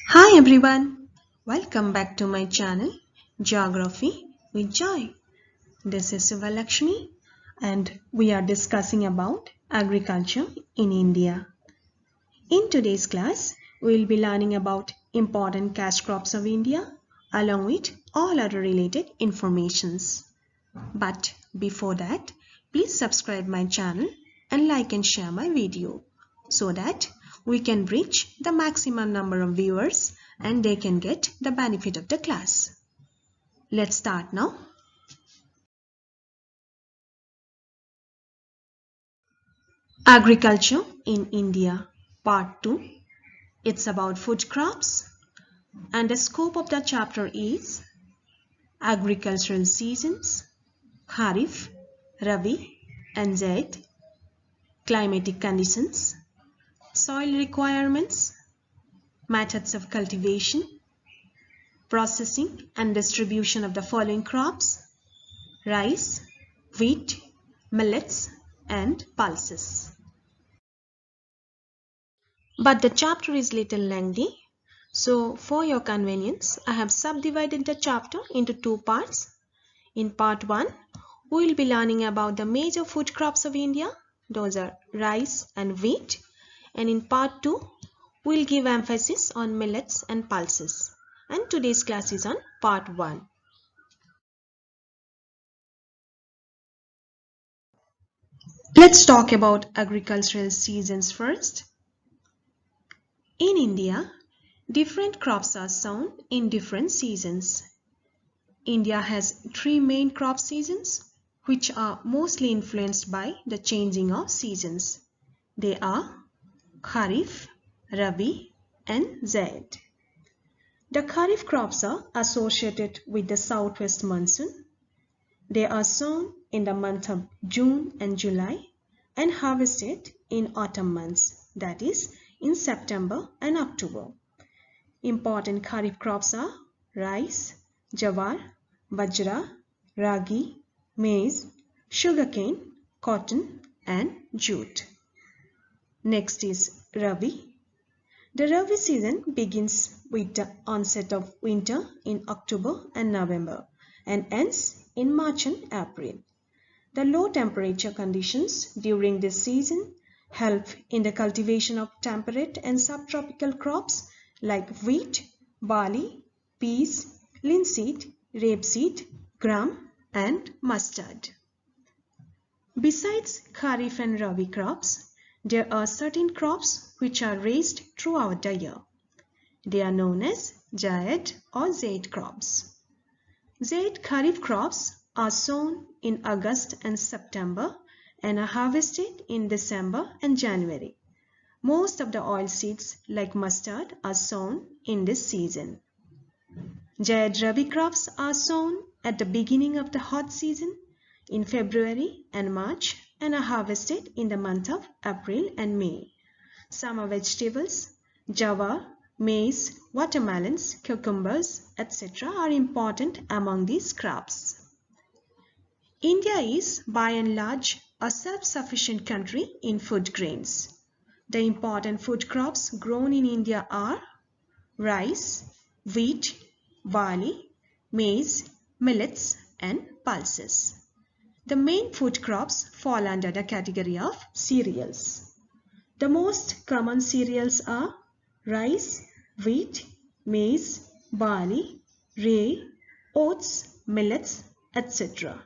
Hi everyone, welcome back to my channel Geography with Joy. This is Lakshmi and we are discussing about agriculture in India. In today's class, we will be learning about important cash crops of India along with all other related informations. But before that, please subscribe my channel and like and share my video so that we can reach the maximum number of viewers and they can get the benefit of the class. Let's start now. Agriculture in India, Part 2. It's about food crops and the scope of the chapter is agricultural seasons, Kharif, Rabi and Zaid, climatic conditions, soil requirements, methods of cultivation, processing and distribution of the following crops: rice, wheat, millets, and pulses. But the chapter is little lengthy, so for your convenience, I have subdivided the chapter into two parts. In part 1, we will be learning about the major food crops of India, those are rice and wheat, and in part 2, we will give emphasis on millets and pulses. And today's class is on part 1. Let's talk about agricultural seasons first. In India, different crops are sown in different seasons. India has three main crop seasons which are mostly influenced by the changing of seasons. They are Kharif, Rabi and Zaid. The Kharif crops are associated with the southwest monsoon. They are sown in the month of June and July and harvested in autumn months, that is in September and October. Important Kharif crops are rice, jawar, bajra, ragi, maize, sugarcane, cotton and jute. Next is Rabi. The Rabi season begins with the onset of winter in October and November and ends in March and April. The low temperature conditions during this season help in the cultivation of temperate and subtropical crops like wheat, barley, peas, linseed, rapeseed, gram and mustard. Besides Kharif and Rabi crops, there are certain crops which are raised throughout the year. They are known as Zaid or Zaid crops. Zaid Kharif crops are sown in August and September and are harvested in December and January. Most of the oilseeds like mustard are sown in this season. Zaid Rabi crops are sown at the beginning of the hot season in February and March and are harvested in the month of April and May. Summer vegetables, jawar, maize, watermelons, cucumbers, etc. are important among these crops. India is, by and large, a self-sufficient country in food grains. The important food crops grown in India are rice, wheat, barley, maize, millets, and pulses. The main food crops fall under the category of cereals. The most common cereals are rice, wheat, maize, barley, rye, oats, millets, etc.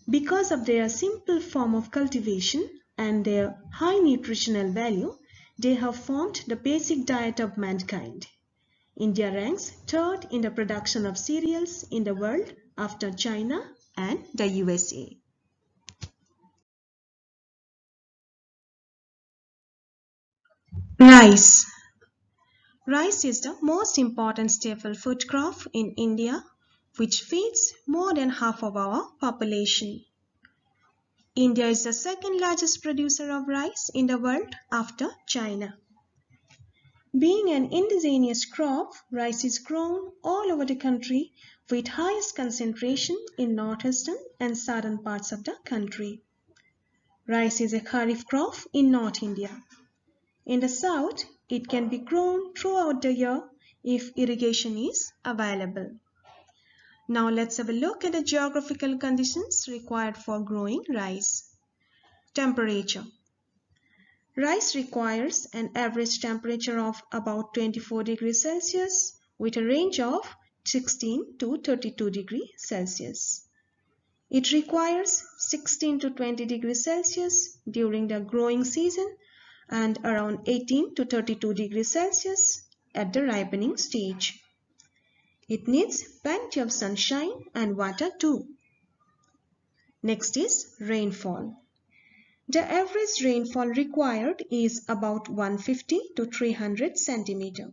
Because of their simple form of cultivation and their high nutritional value, they have formed the basic diet of mankind. India ranks third in the production of cereals in the world after China and the USA. Rice. Rice is the most important staple food crop in India, which feeds more than half of our population. India is the second largest producer of rice in the world after China. Being an indigenous crop, rice is grown all over the country with highest concentration in northeastern and southern parts of the country. Rice is a kharif crop in North India. In the south, it can be grown throughout the year if irrigation is available. Now let's have a look at the geographical conditions required for growing rice. Temperature. Rice requires an average temperature of about 24 degrees Celsius with a range of 16 to 32 degrees Celsius. It requires 16 to 20 degrees Celsius during the growing season and around 18 to 32 degrees Celsius at the ripening stage. It needs plenty of sunshine and water too. Next is rainfall. The average rainfall required is about 150 to 300 centimeter.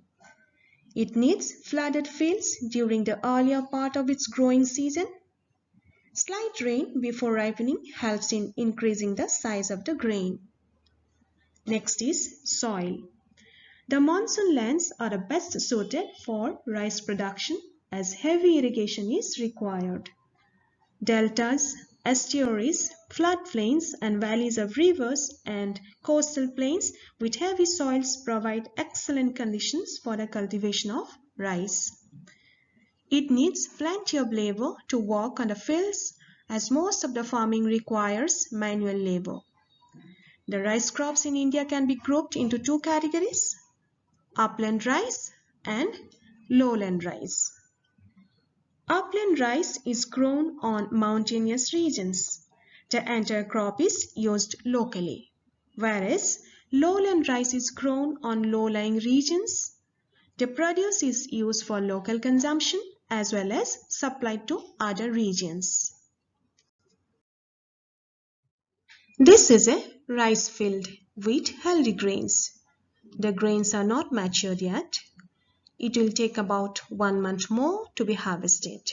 It needs flooded fields during the earlier part of its growing season. Slight rain before ripening helps in increasing the size of the grain. Next is soil. The monsoon lands are the best suited for rice production as heavy irrigation is required. Deltas, estuaries, floodplains and valleys of rivers and coastal plains with heavy soils provide excellent conditions for the cultivation of rice. It needs plenty of labor to work on the fields as most of the farming requires manual labor. The rice crops in India can be grouped into two categories: upland rice and lowland rice. Upland rice is grown on mountainous regions. The entire crop is used locally, whereas lowland rice is grown on low-lying regions. The produce is used for local consumption as well as supplied to other regions. This is a rice field with healthy grains. The grains are not matured yet. It will take about 1 month more to be harvested.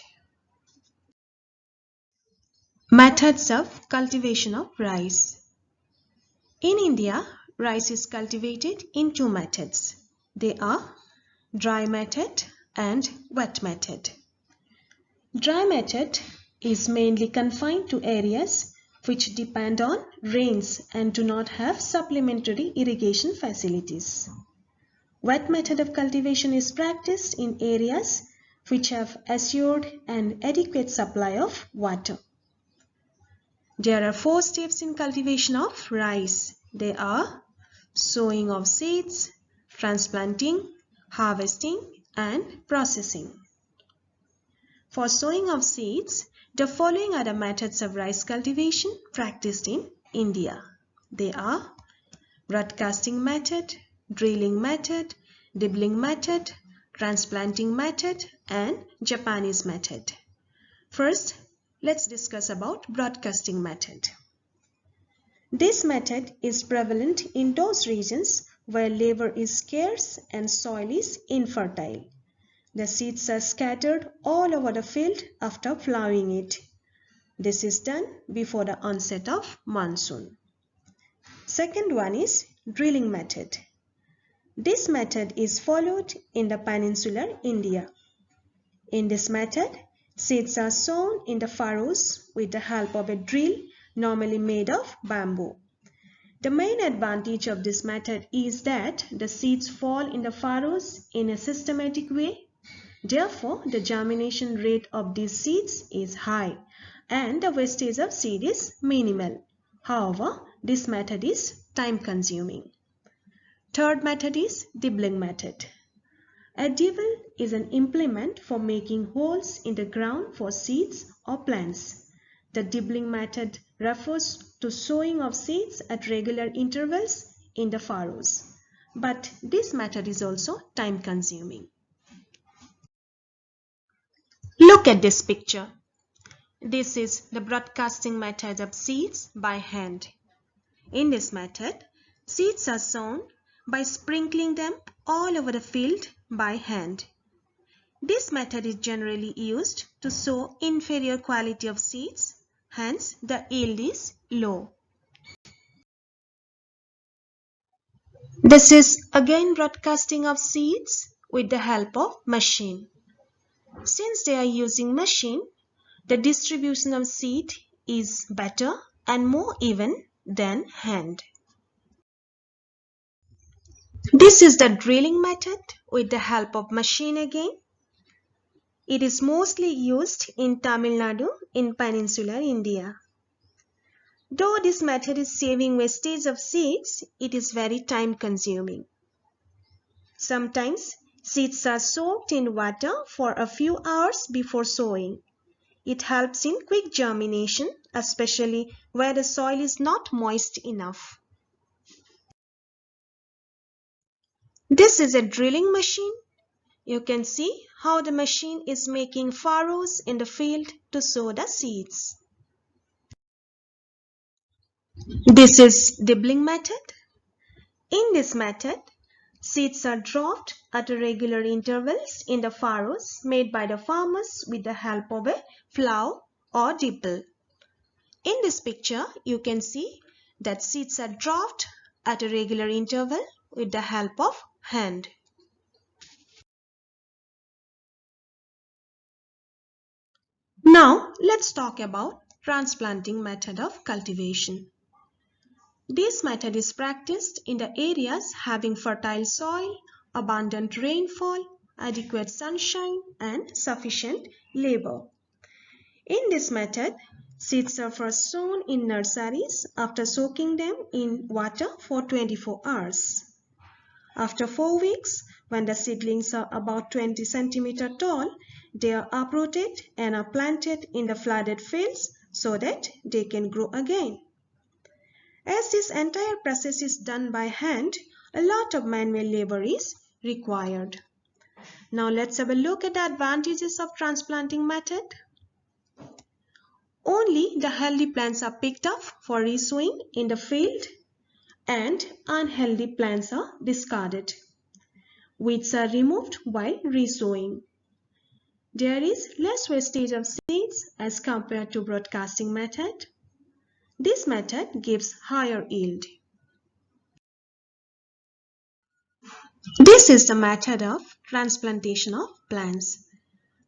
Methods of cultivation of rice. In India, rice is cultivated in two methods. They are dry method and wet method. Dry method is mainly confined to areas which depend on rains and do not have supplementary irrigation facilities. Wet method of cultivation is practiced in areas which have assured an adequate supply of water. There are 4 steps in cultivation of rice. They are sowing of seeds, transplanting, harvesting, and processing. For sowing of seeds, the following are the methods of rice cultivation practiced in India. They are broadcasting method, drilling method, dibbling method, transplanting method, and Japanese method. First, let's discuss about broadcasting method. This method is prevalent in those regions where labor is scarce and soil is infertile. The seeds are scattered all over the field after plowing it. This is done before the onset of monsoon. Second one is drilling method. This method is followed in the peninsular India. In this method, seeds are sown in the furrows with the help of a drill normally made of bamboo. The main advantage of this method is that the seeds fall in the furrows in a systematic way. Therefore, the germination rate of these seeds is high and the wastage of seed is minimal. However, this method is time consuming. Third method is dibbling method. A dibble is an implement for making holes in the ground for seeds or plants. The dibbling method refers to sowing of seeds at regular intervals in the furrows. But this method is also time consuming. Look at this picture. This is the broadcasting method of seeds by hand. In this method, seeds are sown by sprinkling them all over the field by hand. This method is generally used to sow inferior quality of seeds, hence the yield is low. This is again broadcasting of seeds with the help of machine. Since they are using machine, the distribution of seed is better and more even than hand. This is the drilling method with the help of machine again. It is mostly used in Tamil Nadu in peninsular India. Though this method is saving wastage of seeds, it is very time consuming. Sometimes seeds are soaked in water for a few hours before sowing. It helps in quick germination, especially where the soil is not moist enough. This is a drilling machine. You can see how the machine is making furrows in the field to sow the seeds. This is dibbling method. In this method, seeds are dropped at regular intervals in the furrows made by the farmers with the help of a plough or dibble. In this picture, you can see that seeds are dropped at a regular interval with the help of hand. Now, let's talk about transplanting method of cultivation. This method is practiced in the areas having fertile soil, abundant rainfall, adequate sunshine, and sufficient labor. In this method, seeds are first sown in nurseries after soaking them in water for 24 hours. After 4 weeks, when the seedlings are about 20 centimeters tall, they are uprooted and are planted in the flooded fields so that they can grow again. As this entire process is done by hand, a lot of manual labor is required. Now let's have a look at the advantages of transplanting method. Only the healthy plants are picked up for resowing in the field and unhealthy plants are discarded. Weeds are removed while resowing. There is less wastage of seeds as compared to broadcasting method. This method gives higher yield. This is the method of transplantation of plants.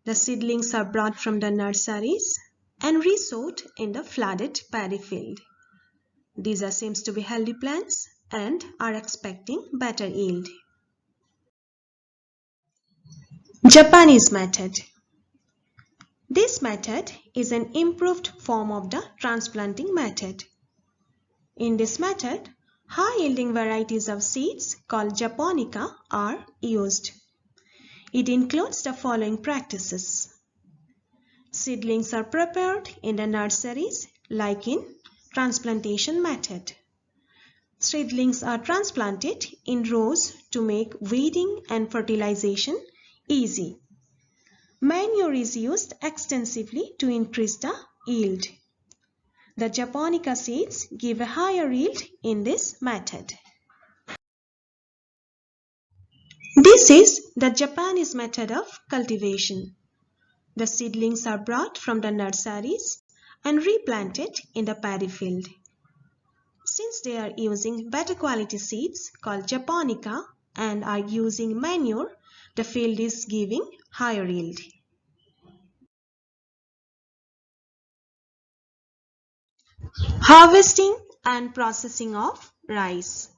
The seedlings are brought from the nurseries and resowed in the flooded paddy field. These seems to be healthy plants and are expecting better yield. Japanese method. This method is an improved form of the transplanting method. In this method, high-yielding varieties of seeds called japonica are used. It includes the following practices. Seedlings are prepared in the nurseries like in transplantation method. Seedlings are transplanted in rows to make weeding and fertilization easy. Manure is used extensively to increase the yield. The japonica seeds give a higher yield in this method. This is the Japanese method of cultivation. The seedlings are brought from the nurseries and replanted in the paddy field. Since they are using better quality seeds called japonica and are using manure, the field is giving higher yield. Harvesting and processing of rice.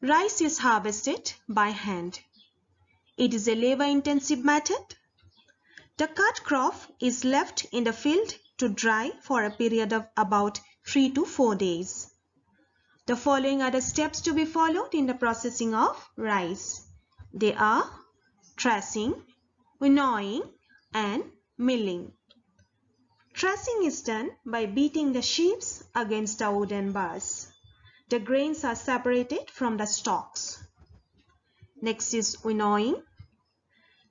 Rice is harvested by hand. It is a labor-intensive method. The cut crop is left in the field to dry for a period of about 3 to 4 days. The following are the steps to be followed in the processing of rice. They are threshing, winnowing, and milling. Threshing is done by beating the sheaves against the wooden bars. The grains are separated from the stalks. Next is winnowing.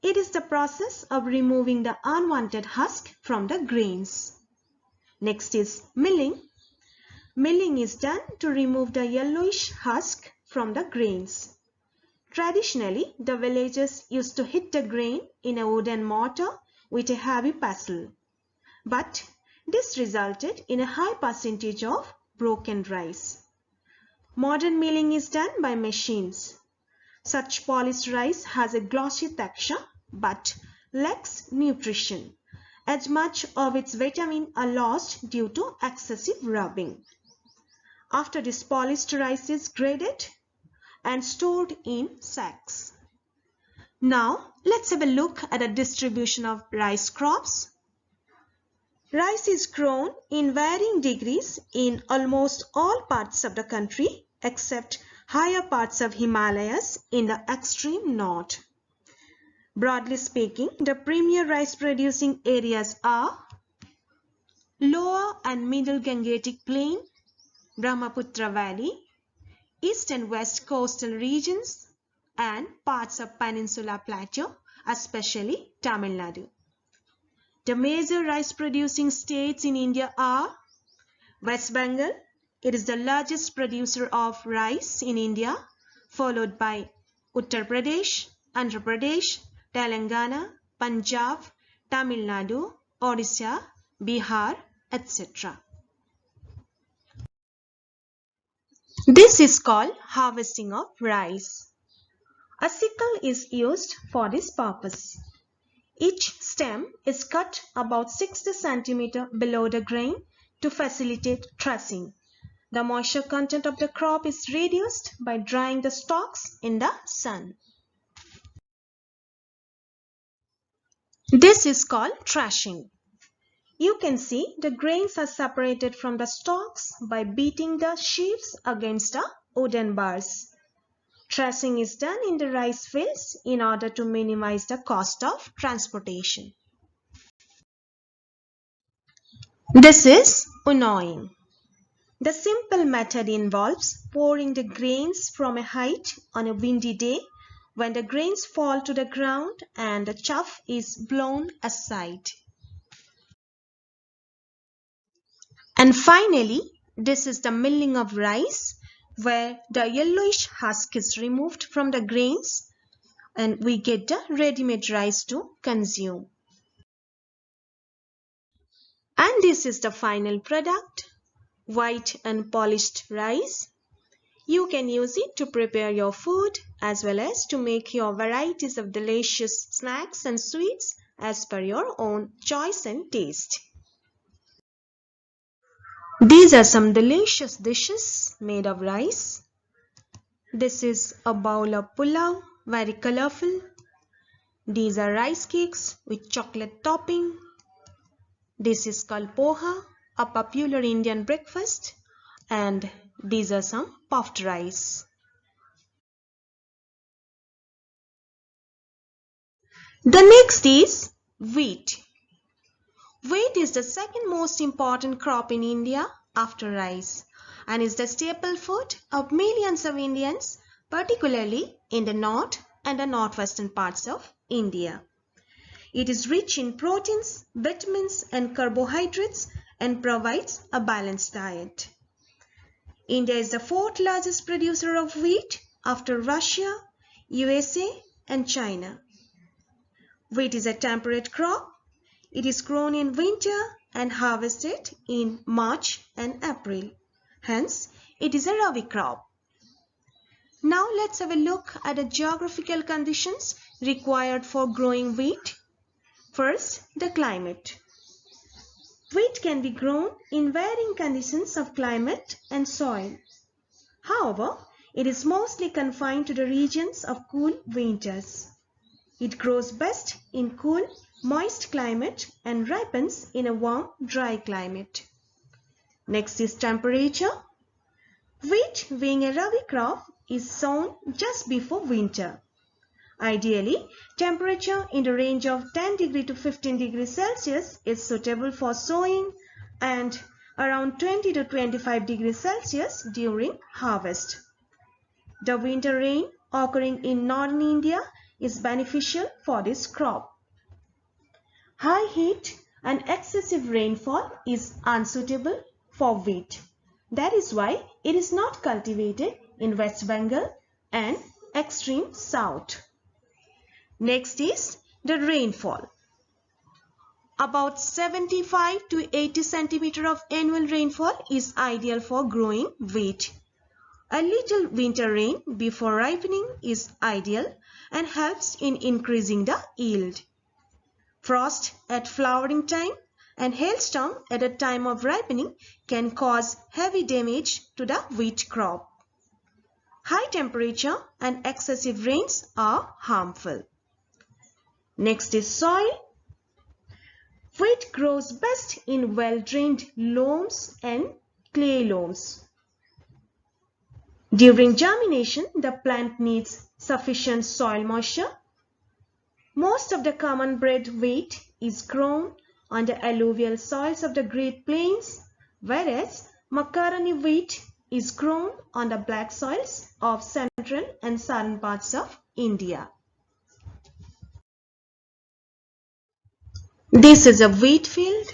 It is the process of removing the unwanted husk from the grains. Next is milling. Milling is done to remove the yellowish husk from the grains. Traditionally, the villagers used to hit the grain in a wooden mortar with a heavy pestle. But this resulted in a high percentage of broken rice. Modern milling is done by machines. Such polished rice has a glossy texture but lacks nutrition, as much of its vitamins are lost due to excessive rubbing. After this polished rice is graded, and stored in sacks. Now let's have a look at the distribution of rice crops. Rice is grown in varying degrees in almost all parts of the country except higher parts of Himalayas in the extreme north. Broadly speaking, the premier rice producing areas are Lower and Middle Gangetic Plain, Brahmaputra Valley, East and West coastal regions, and parts of Peninsula Plateau, especially Tamil Nadu. The major rice producing states in India are West Bengal. It is the largest producer of rice in India, followed by Uttar Pradesh, Andhra Pradesh, Telangana, Punjab, Tamil Nadu, Odisha, Bihar, etc. This is called harvesting of rice. A sickle is used for this purpose. Each stem is cut about 60 cm below the grain to facilitate threshing. The moisture content of the crop is reduced by drying the stalks in the sun. This is called threshing. You can see the grains are separated from the stalks by beating the sheaves against the wooden bars. Threshing is done in the rice fields in order to minimize the cost of transportation. This is winnowing. The simple method involves pouring the grains from a height on a windy day when the grains fall to the ground and the chaff is blown aside. And finally, this is the milling of rice, where the yellowish husk is removed from the grains and we get the ready-made rice to consume. And this is the final product, white and polished rice. You can use it to prepare your food as well as to make your varieties of delicious snacks and sweets as per your own choice and taste. These are some delicious dishes made of rice. This is a bowl of pulao, very colorful. These are rice cakes with chocolate topping. This is called poha, a popular Indian breakfast. And these are some puffed rice. The next is wheat. Wheat is the second most important crop in India after rice and is the staple food of millions of Indians, particularly in the north and the northwestern parts of India. It is rich in proteins, vitamins and carbohydrates and provides a balanced diet. India is the fourth largest producer of wheat after Russia, USA and China. Wheat is a temperate crop. It is grown in winter and harvested in March and April. Hence, it is a rabi crop. Now let's have a look at the geographical conditions required for growing wheat. First, the climate. Wheat can be grown in varying conditions of climate and soil. However, it is mostly confined to the regions of cool winters. It grows best in cool, moist climate and ripens in a warm, dry climate. Next is temperature. Wheat, being a rabi crop, is sown just before winter. Ideally, temperature in the range of 10 degree to 15 degrees Celsius is suitable for sowing and around 20 to 25 degrees Celsius during harvest. The winter rain occurring in northern India is beneficial for this crop. High heat and excessive rainfall is unsuitable for wheat. That is why it is not cultivated in West Bengal and extreme south. Next is the rainfall. About 75 to 80 centimeter of annual rainfall is ideal for growing wheat. A little winter rain before ripening is ideal and helps in increasing the yield. Frost at flowering time and hailstorm at the time of ripening can cause heavy damage to the wheat crop. High temperature and excessive rains are harmful. Next is soil. Wheat grows best in well-drained loams and clay loams. During germination, the plant needs sufficient soil moisture. Most of the common bred wheat is grown on the alluvial soils of the Great Plains, whereas macaroni wheat is grown on the black soils of central and southern parts of India. This is a wheat field.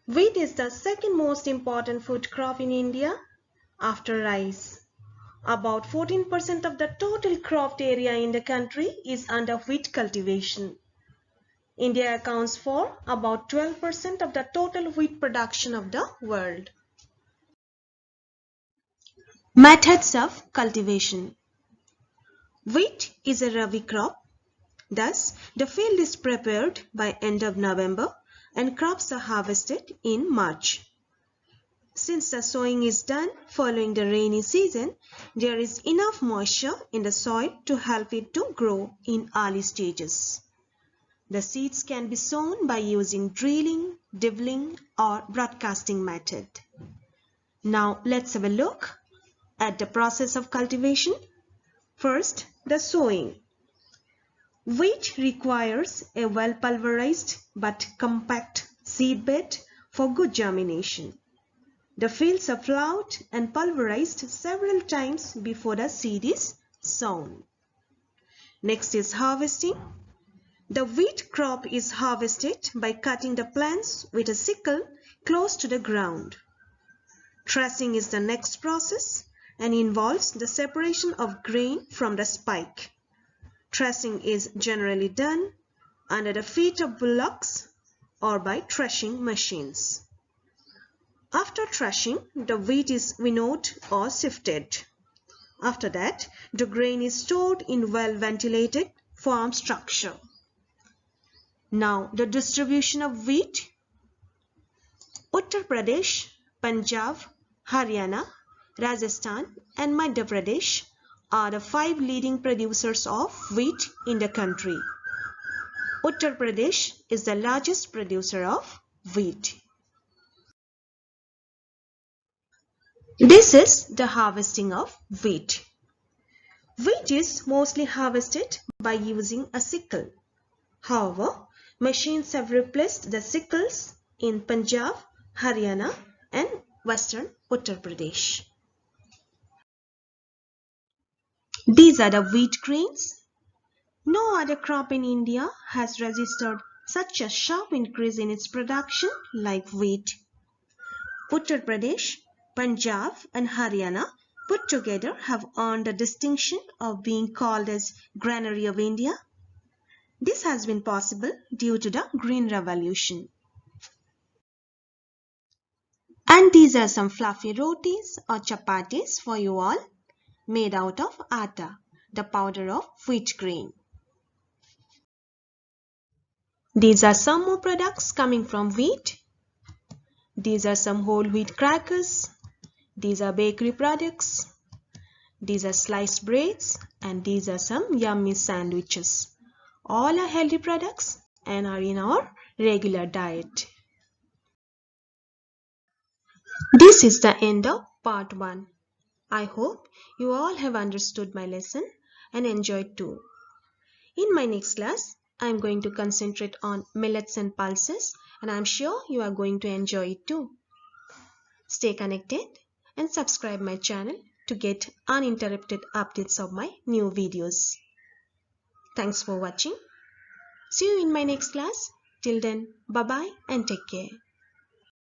Wheat is the second most important food crop in India after rice. About 14% of the total cropped area in the country is under wheat cultivation. India accounts for about 12% of the total wheat production of the world. Methods of cultivation. Wheat is a rabi crop. Thus, the field is prepared by end of November and crops are harvested in March. Since the sowing is done following the rainy season, there is enough moisture in the soil to help it to grow in early stages. The seeds can be sown by using drilling, dibbling or broadcasting method. Now let's have a look at the process of cultivation. First, the sowing. Wheat requires a well pulverized but compact seedbed for good germination. The fields are plowed and pulverized several times before the seed is sown. Next is harvesting. The wheat crop is harvested by cutting the plants with a sickle close to the ground. Threshing is the next process and involves the separation of grain from the spike. Threshing is generally done under the feet of bullocks or by threshing machines. After threshing, the wheat is winnowed or sifted. After that, the grain is stored in well-ventilated farm structure. Now, the distribution of wheat. Uttar Pradesh, Punjab, Haryana, Rajasthan and Madhya Pradesh are the 5 leading producers of wheat in the country. Uttar Pradesh is the largest producer of wheat. This is the harvesting of wheat. Wheat is mostly harvested by using a sickle. However, machines have replaced the sickles in Punjab, Haryana and western Uttar Pradesh. These are the wheat grains. No other crop in India has registered such a sharp increase in its production like wheat. Uttar Pradesh, Punjab and Haryana put together have earned the distinction of being called as Granary of India. This has been possible due to the Green Revolution. And these are some fluffy rotis or chapatis for you all, made out of atta, the powder of wheat grain. These are some more products coming from wheat. These are some whole wheat crackers. These are bakery products. These are sliced breads and these are some yummy sandwiches. All are healthy products and are in our regular diet. This is the end of part 1. I hope you all have understood my lesson and enjoyed too. In my next class, I am going to concentrate on millets and pulses and I am sure you are going to enjoy it too. Stay connected and subscribe my channel to get uninterrupted updates of my new videos. Thanks for watching. See you in my next class. Till then, bye-bye and take care.